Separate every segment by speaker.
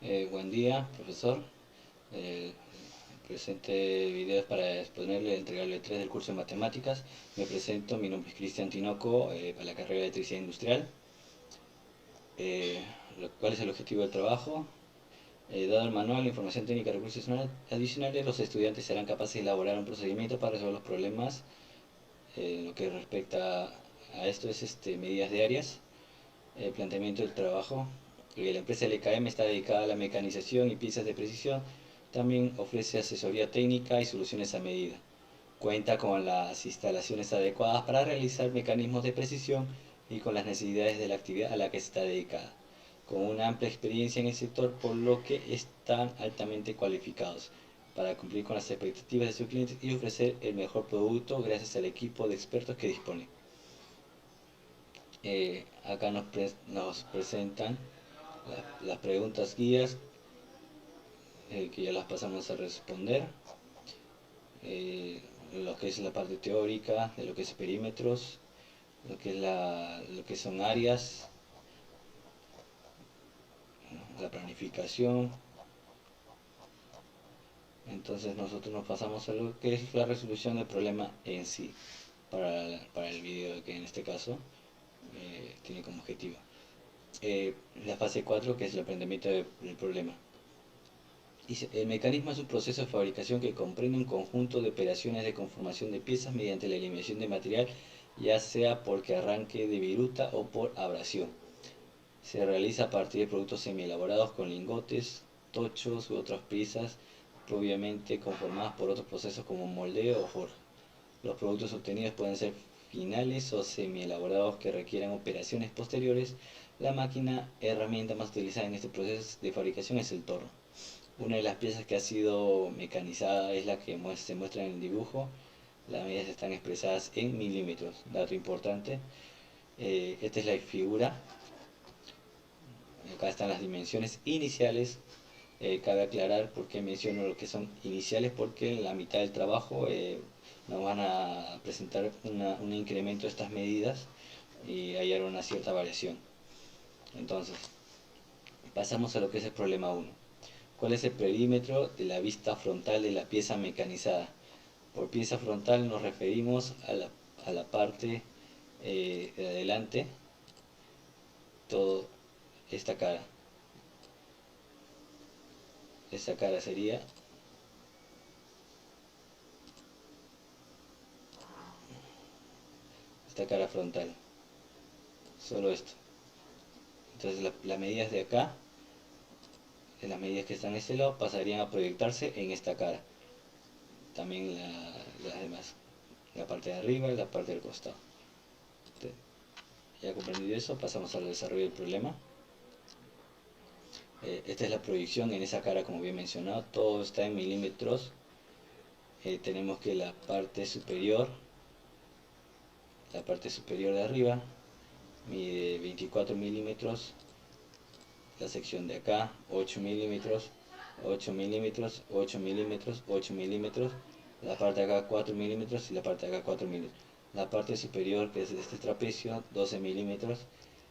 Speaker 1: Buen día, profesor. Eh, Presente videos para exponerle el entregarle 3 del curso de matemáticas. Me presento, mi nombre es Cristian Tinoco, para la carrera de electricidad industrial. ¿Cuál es el objetivo del trabajo? Dado el manual, información técnica y recursos adicionales, los estudiantes serán capaces de elaborar un procedimiento para resolver los problemas. Lo que respecta a esto es medidas diarias, planteamiento del trabajo. La empresa LKM está dedicada a la mecanización y piezas de precisión. También ofrece asesoría técnica y soluciones a medida. Cuenta con las instalaciones adecuadas para realizar mecanismos de precisión y con las necesidades de la actividad a la que está dedicada. Con una amplia experiencia en el sector, por lo que están altamente cualificados para cumplir con las expectativas de sus clientes y ofrecer el mejor producto gracias al equipo de expertos que dispone. Acá nos presentan las preguntas guías, que ya las pasamos a responder. Lo que es la parte teórica de lo que es perímetros, lo que son áreas, la planificación. Entonces nosotros nos pasamos a lo que es la resolución del problema en sí, para el video que en este caso tiene como objetivo. La fase 4, que es el aprendimiento del problema. Dice, el mecanismo es un proceso de fabricación que comprende un conjunto de operaciones de conformación de piezas mediante la eliminación de material, ya sea porque arranque de viruta o por abrasión. Se realiza a partir de productos semielaborados con lingotes, tochos u otras piezas previamente conformadas por otros procesos como moldeo o forja. Los productos obtenidos pueden ser finales o semielaborados que requieran operaciones posteriores. La máquina herramienta más utilizada en este proceso de fabricación es el torno. Una de las piezas que ha sido mecanizada es la que se muestra en el dibujo. Las medidas están expresadas en milímetros. Dato importante. Esta es la figura. Acá están las dimensiones iniciales. Cabe aclarar por qué menciono lo que son iniciales, porque en la mitad del trabajo nos van a presentar un incremento de estas medidas y hay una cierta variación. Entonces, pasamos a lo que es el problema 1. ¿Cuál es el perímetro de la vista frontal de la pieza mecanizada? Por pieza frontal nos referimos a la parte de adelante, toda esta cara. Esta cara sería esta cara frontal, solo esto. Entonces las medidas de acá, las medidas que están en este lado, pasarían a proyectarse en esta cara. También las demás, la parte de arriba y la parte del costado. Ya comprendido eso, pasamos al desarrollo del problema. Esta es la proyección en esa cara, como bien mencionado, todo está en milímetros. Tenemos que la parte superior de arriba mide 24 milímetros, la sección de acá 8 milímetros, 8 milímetros, 8 milímetros, 8 milímetros, la parte de acá 4 milímetros y la parte de acá 4 milímetros. La parte superior, que es de este trapecio, 12 milímetros.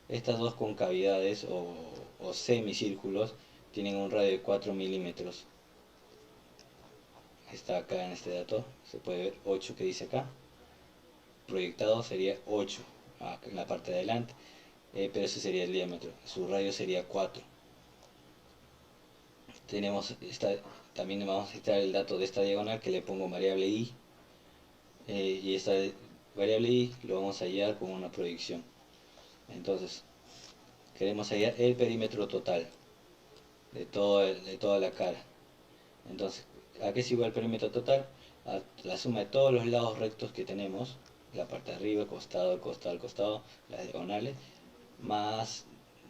Speaker 1: Estas dos concavidades o semicírculos tienen un radio de 4 milímetros. Está acá en este dato, se puede ver 8 que dice acá. Proyectado sería 8 en la parte de adelante, pero ese sería el diámetro. Su radio sería 4. También vamos a necesitar el dato de esta diagonal, que le pongo variable i, y esta variable i lo vamos a hallar con una proyección. Entonces queremos hallar el perímetro total de toda la cara. Entonces, ¿a qué es igual el perímetro total? A la suma de todos los lados rectos que tenemos, la parte de arriba, costado, costado, costado, las diagonales, más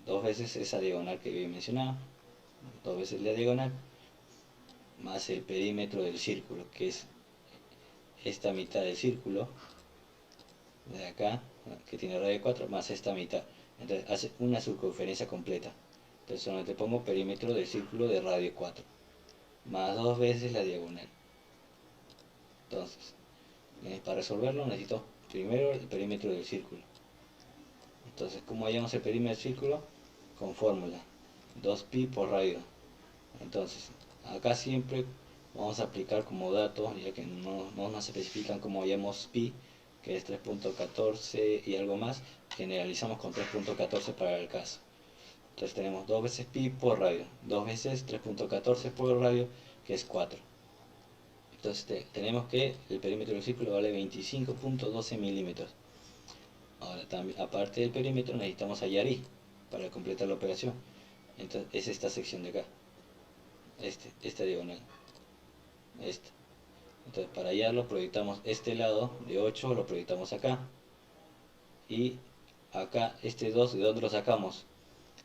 Speaker 1: dos veces esa diagonal que había mencionado, dos veces la diagonal, más el perímetro del círculo, que es esta mitad del círculo, de acá, que tiene radio de 4, más esta mitad. Entonces hace una circunferencia completa. Entonces solamente pongo perímetro del círculo de radio 4, más dos veces la diagonal. Entonces, para resolverlo necesito primero el perímetro del círculo. Entonces, ¿cómo hallamos el perímetro del círculo? Con fórmula 2pi por radio Entonces, acá siempre vamos a aplicar como dato, ya que no nos especifican como llamamos pi, que es 3.14 y algo más, generalizamos con 3.14 para el caso. Entonces tenemos 2 veces pi por radio, 2 veces 3.14 por radio, que es 4. Entonces tenemos que el perímetro del círculo vale 25.12 milímetros. Ahora también, aparte del perímetro, necesitamos hallar i para completar la operación. Entonces es esta sección de acá, esta diagonal, esta. Entonces para hallarlo proyectamos este lado de 8, lo proyectamos acá. Y acá este 2, ¿de dónde lo sacamos?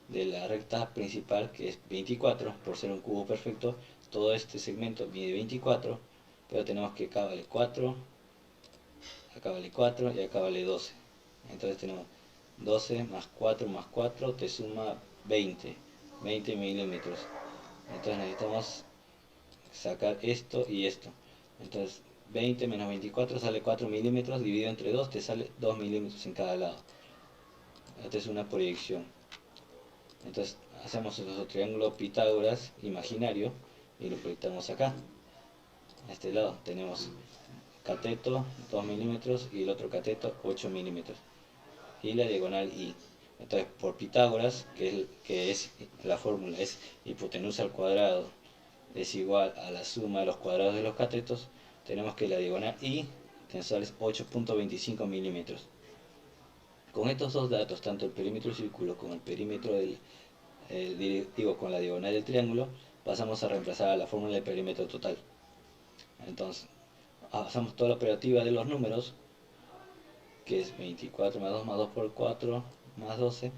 Speaker 1: De la recta principal, que es 24, por ser un cubo perfecto. Todo este segmento mide 24, pero tenemos que acá vale 4, acá vale 4 y acá vale 12. Entonces tenemos 12 más 4 más 4 te suma 20 milímetros. Entonces necesitamos sacar esto y esto. Entonces 20 menos 24 sale 4 milímetros, dividido entre 2 te sale 2 milímetros en cada lado. Esta es una proyección. Entonces hacemos nuestro triángulo Pitágoras imaginario y lo proyectamos acá. A este lado tenemos cateto 2 milímetros y el otro cateto 8 milímetros. Y la diagonal I. Entonces por Pitágoras, que es la fórmula, es hipotenusa al cuadrado es igual a la suma de los cuadrados de los catetos, tenemos que la diagonal I tensor es 8.25 milímetros. Con estos dos datos, tanto el perímetro del círculo como el perímetro del, con la diagonal del triángulo, pasamos a reemplazar a la fórmula del perímetro total. Entonces, hacemos toda la operativa de los números, que es 24 más 2 más 2 por 4 más 12,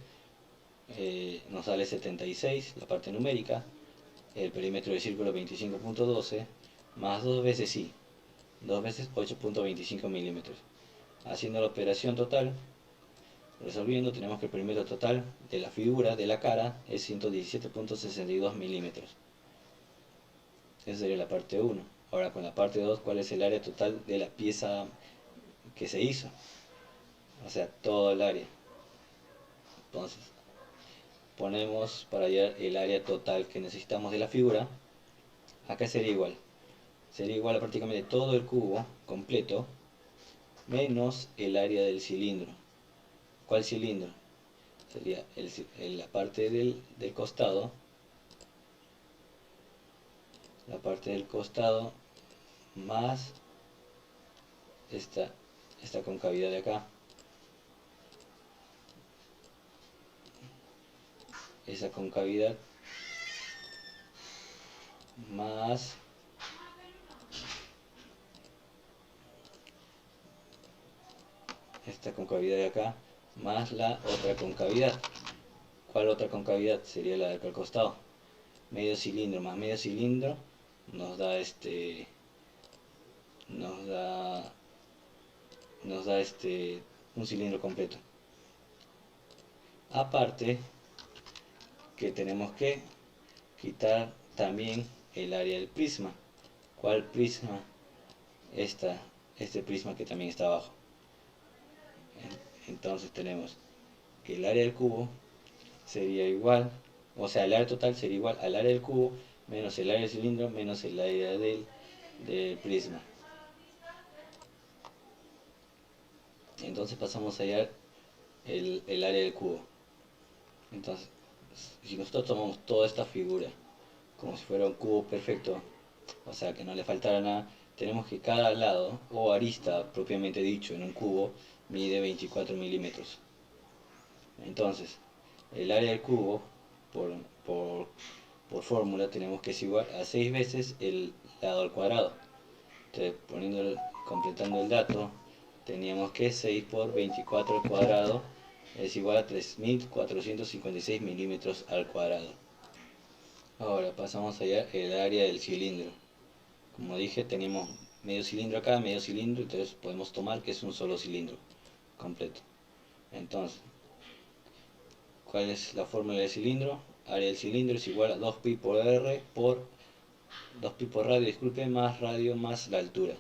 Speaker 1: nos sale 76, la parte numérica. El perímetro del círculo 25.12 más 2 veces i, 2 veces 8.25 milímetros. Haciendo la operación total, resolviendo, tenemos que el perímetro total de la figura de la cara es 117.62 milímetros. Esa sería la parte 1. Ahora con la parte 2, ¿cuál es el área total de la pieza que se hizo? O sea, todo el área. Entonces, ponemos para hallar el área total que necesitamos de la figura. Acá sería igual a prácticamente todo el cubo completo menos el área del cilindro. ¿Cuál cilindro? Sería la parte del costado, la parte del costado más esta concavidad de acá, esa concavidad más esta concavidad de acá más la otra concavidad. ¿Cuál otra concavidad? Sería la de acá al costado. Medio cilindro más medio cilindro nos da un cilindro completo. Aparte que tenemos que quitar también el área del prisma. ¿Cuál prisma? Este prisma que también está abajo. Entonces tenemos que el área del cubo sería igual, o sea, el área total sería igual al área del cubo menos el área del cilindro menos el área del prisma. Entonces pasamos a hallar el área del cubo. Entonces, si nosotros tomamos toda esta figura como si fuera un cubo perfecto, o sea que no le faltara nada, tenemos que cada lado o arista propiamente dicho en un cubo mide 24 milímetros. Entonces el área del cubo por fórmula tenemos que es igual a 6 veces el lado al cuadrado. Entonces completando el dato, teníamos que 6 por 24 al cuadrado es igual a 3456 milímetros al cuadrado. Ahora pasamos allá el área del cilindro. Como dije, tenemos medio cilindro acá, medio cilindro, entonces podemos tomar que es un solo cilindro completo. Entonces, ¿cuál es la fórmula del cilindro? Área del cilindro es igual a 2pi por r por 2pi por radio, disculpe, más radio más la altura.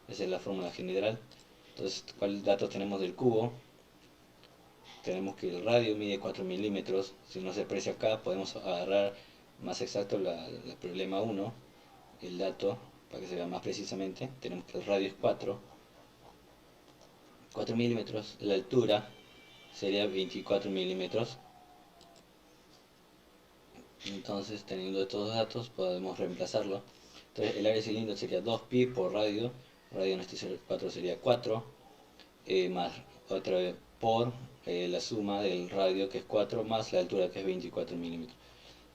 Speaker 1: Esa es la fórmula general. Entonces, ¿cuáles datos tenemos del cubo? Tenemos que el radio mide 4 milímetros. Si no se aprecia acá, podemos agarrar más exacto el problema 1, el dato, para que se vea más precisamente, tenemos que el radio es 4 milímetros, la altura sería 24 milímetros. Entonces, teniendo estos dos datos, podemos reemplazarlo. Entonces, el área del cilindro sería 2pi por radio, radio en este 4 sería 4, más otra vez por la suma del radio, que es 4, más la altura, que es 24 milímetros.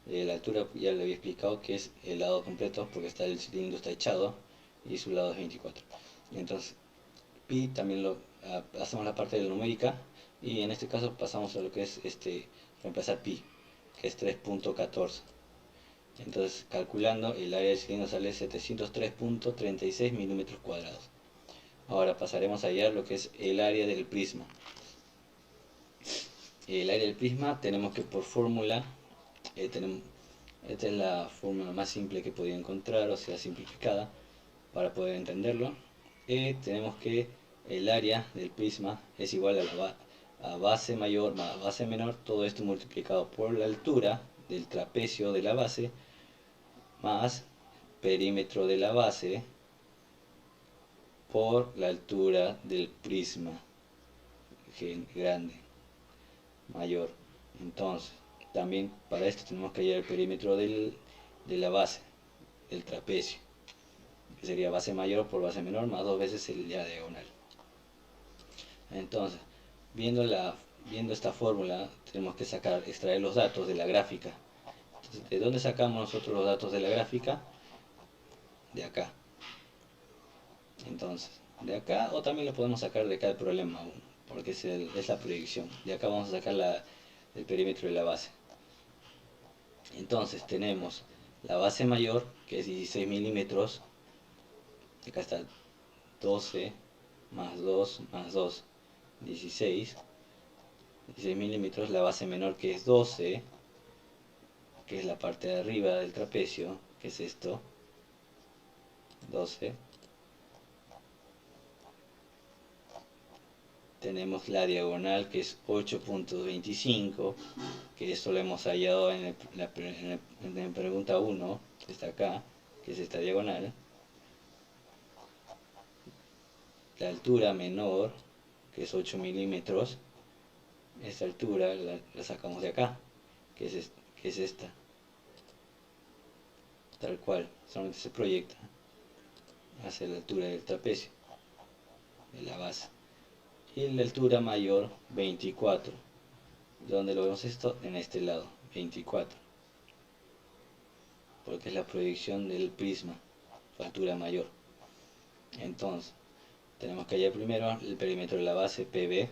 Speaker 1: La altura ya le había explicado que es el lado completo, porque el cilindro está echado y su lado es 24. Entonces, pi también hacemos la parte de la numérica, y en este caso pasamos a lo que es reemplazar pi, que es 3.14. Entonces, calculando, el área del cilindro sale 703.36 milímetros cuadrados. Ahora pasaremos a hallar lo que es el área del prisma. El área del prisma tenemos que por fórmula, esta es la fórmula más simple que podía encontrar, o sea, simplificada, para poder entenderlo. Tenemos que el área del prisma es igual a base mayor más base menor, todo esto multiplicado por la altura del trapecio de la base, más perímetro de la base por la altura del prisma grande, mayor. Entonces, también para esto tenemos que hallar el perímetro de la base, del trapecio, que sería base mayor por base menor más 2 veces el la diagonal. Entonces, viendo esta fórmula, tenemos que extraer los datos de la gráfica. Entonces, ¿de dónde sacamos nosotros los datos de la gráfica? De acá. Entonces, de acá, o también lo podemos sacar de acá el problema 1, porque es la proyección. De acá vamos a sacar el perímetro de la base. Entonces tenemos la base mayor, que es 16 milímetros. Acá está 12 más 2 más 2, 16 milímetros. La base menor, que es 12, que es la parte de arriba del trapecio, que es esto, 12. Tenemos la diagonal, que es 8.25, que esto lo hemos hallado en la pregunta 1, que está acá, que es esta diagonal. La altura menor, que es 8 milímetros, esta altura la sacamos de acá, que es esta, tal cual, solamente se proyecta hacia la altura del trapecio, de la base. Y la altura mayor, 24. ¿Dónde lo vemos esto? En este lado, 24, porque es la proyección del prisma, su altura mayor. Entonces, tenemos que hallar primero el perímetro de la base, PB,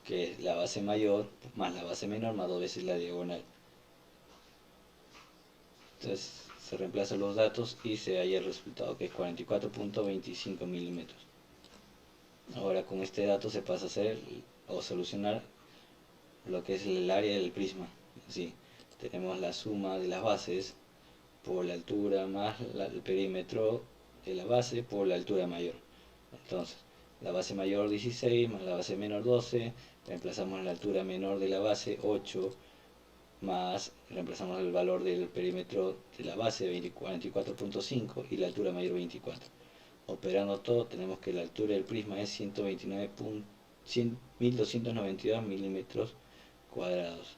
Speaker 1: que es la base mayor más la base menor más 2 veces la diagonal. Entonces, se reemplazan los datos y se halla el resultado, que es 44.25 milímetros. Ahora, con este dato se pasa a hacer o solucionar lo que es el área del prisma. Así, tenemos la suma de las bases por la altura más el perímetro de la base por la altura mayor. Entonces, la base mayor 16 más la base menor 12, reemplazamos la altura menor de la base 8, más reemplazamos el valor del perímetro de la base 44.5 y la altura mayor 24. Operando todo, tenemos que la altura del prisma es 1292 milímetros cuadrados.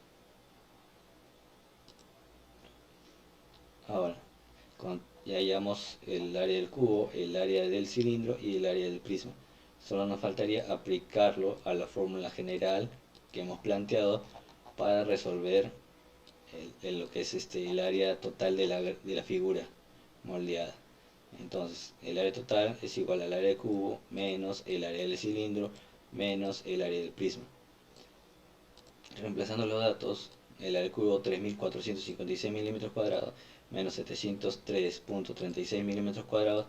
Speaker 1: Ahora, ya hallamos el área del cubo, el área del cilindro y el área del prisma. Solo nos faltaría aplicarlo a la fórmula general que hemos planteado para resolver lo que es el área total de la figura moldeada. Entonces, el área total es igual al área del cubo menos el área del cilindro menos el área del prisma. Reemplazando los datos, el área del cubo 3456 milímetros cuadrados menos 703.36 milímetros cuadrados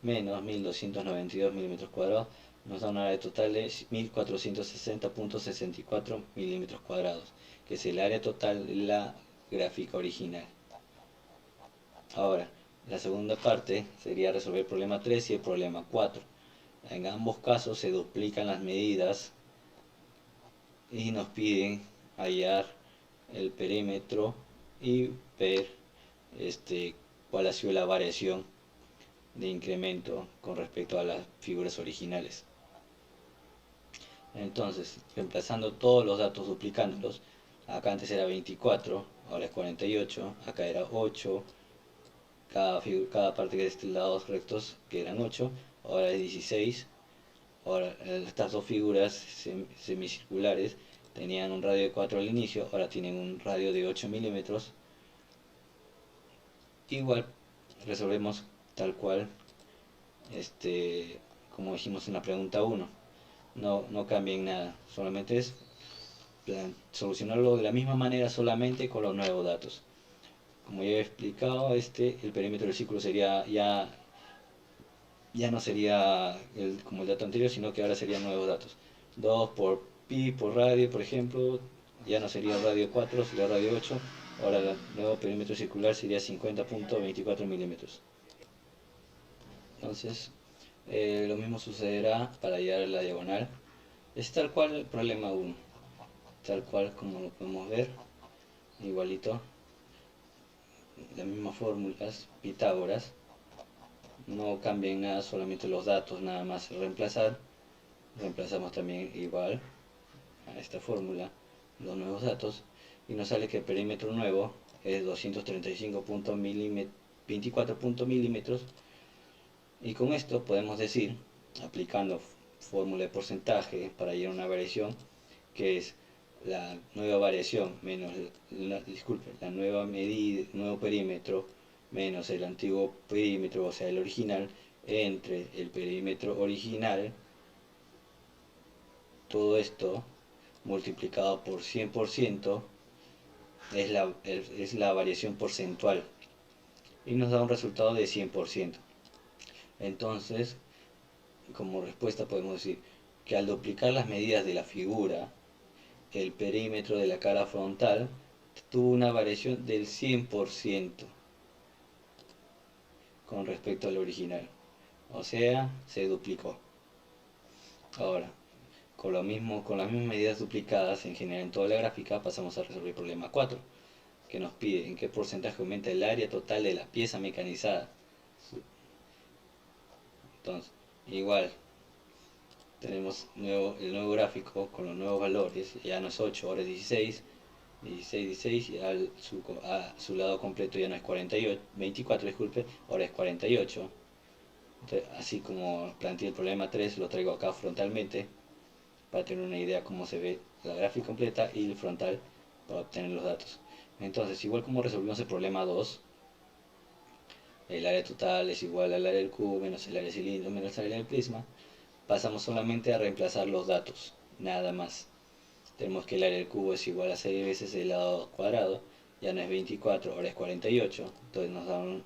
Speaker 1: menos 1292 milímetros cuadrados nos da un área total de 1460.64 milímetros cuadrados, que es el área total de la gráfica original. Ahora, la segunda parte sería resolver el problema 3 y el problema 4. En ambos casos se duplican las medidas y nos piden hallar el perímetro y ver cuál ha sido la variación de incremento con respecto a las figuras originales. Entonces, reemplazando todos los datos, duplicándolos, acá antes era 24, ahora es 48, acá era 8, cada parte de estos lados rectos que eran 8, ahora es 16. Ahora, estas dos figuras semicirculares tenían un radio de 4 al inicio, ahora tienen un radio de 8 milímetros. Igual resolvemos tal cual, como dijimos en la pregunta 1. No cambia en nada, solamente es solucionarlo de la misma manera, solamente con los nuevos datos. Como ya he explicado, el perímetro del círculo sería ya no sería como el dato anterior, sino que ahora serían nuevos datos. 2 por pi por radio, por ejemplo, ya no sería radio 4, sería radio 8. Ahora el nuevo perímetro circular sería 50.24 milímetros. Entonces, lo mismo sucederá para llegar a la diagonal. Es tal cual el problema 1, tal cual como lo podemos ver, igualito, las mismas fórmulas, Pitágoras, no cambian nada, solamente los datos, nada más reemplazar. Reemplazamos también igual a esta fórmula los nuevos datos y nos sale que el perímetro nuevo es 235.24 milímetros, y con esto podemos decir, aplicando fórmula de porcentaje para llegar a una variación, que es la nueva variación menos la nueva medida, nuevo perímetro menos el antiguo perímetro, o sea el original, entre el perímetro original, todo esto multiplicado por 100% es la variación porcentual, y nos da un resultado de 100%. Entonces, como respuesta podemos decir que al duplicar las medidas de la figura, el perímetro de la cara frontal tuvo una variación del 100% con respecto al original, o sea, se duplicó. Ahora, con las mismas medidas duplicadas en general en toda la gráfica, pasamos a resolver el problema 4, que nos pide en qué porcentaje aumenta el área total de la pieza mecanizada. Entonces, igual, tenemos el nuevo gráfico con los nuevos valores, ya no es 8, ahora es 16, 16, y su lado completo ya no es 48, 24, disculpe, ahora es 48. Entonces, así como planteé el problema 3, lo traigo acá frontalmente para tener una idea cómo se ve la gráfica completa y el frontal para obtener los datos. Entonces, igual como resolvimos el problema 2, el área total es igual al área del cubo menos el área del cilindro menos el área del prisma, pasamos solamente a reemplazar los datos, nada más. Tenemos que el área del cubo es igual a 6 veces el lado cuadrado, ya no es 24, ahora es 48, entonces nos da el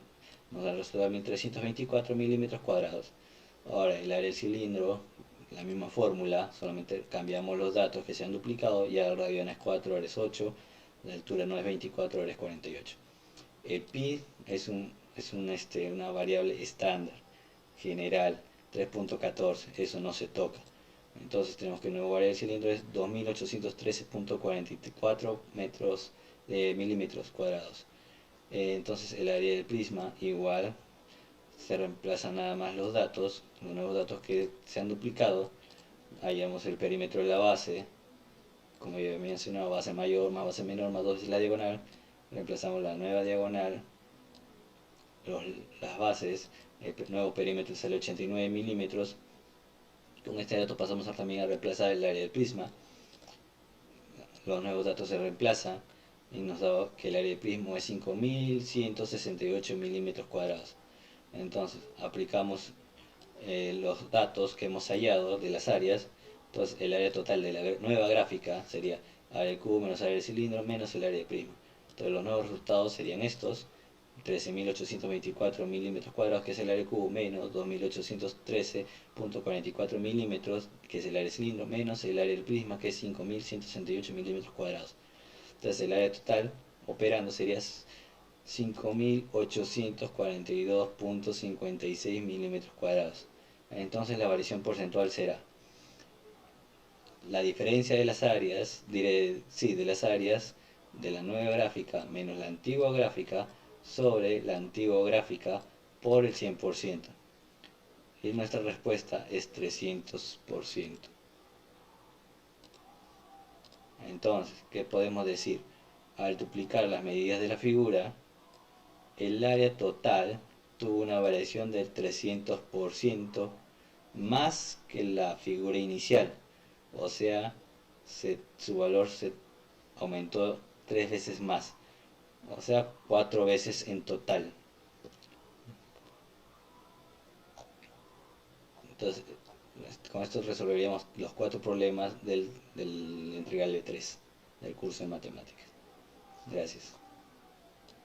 Speaker 1: resultado de 1324 milímetros cuadrados. Ahora el área del cilindro, la misma fórmula, solamente cambiamos los datos que se han duplicado, ya el radio no es 4, ahora es 8, la altura no es 24, ahora es 48. El pi es una variable estándar, general, 3.14, eso no se toca. Entonces tenemos que el nuevo área del cilindro es 2813.44 milímetros cuadrados. Entonces el área del prisma igual, se reemplazan nada más los nuevos datos que se han duplicado. Hallamos el perímetro de la base, como ya he mencionado, base mayor más base menor más 2 veces la diagonal. Reemplazamos la nueva diagonal, las bases, el nuevo perímetro sale 89 milímetros. Con este dato pasamos también a reemplazar el área del prisma. Los nuevos datos se reemplazan y nos da que el área del prisma es 5168 milímetros cuadrados. Entonces aplicamos los datos que hemos hallado de las áreas. Entonces el área total de la nueva gráfica sería área del cubo menos área del cilindro menos el área del prisma. Entonces los nuevos resultados serían estos: 13.824 milímetros cuadrados, que es el área del cubo, menos 2.813.44 milímetros, que es el área del cilindro, menos el área del prisma, que es 5.168 milímetros cuadrados. Entonces el área total operando sería 5.842.56 milímetros cuadrados. Entonces la variación porcentual será la diferencia de las áreas, de las áreas de la nueva gráfica menos la antigua gráfica, sobre la antigua gráfica por el 100%. Y nuestra respuesta es 300%. Entonces, ¿qué podemos decir? Al duplicar las medidas de la figura, el área total tuvo una variación del 300% más que la figura inicial. O sea, su valor se aumentó 3 veces más. O sea, 4 veces en total. Entonces, con esto resolveríamos los 4 problemas del integral de 3 del curso de matemáticas. Gracias.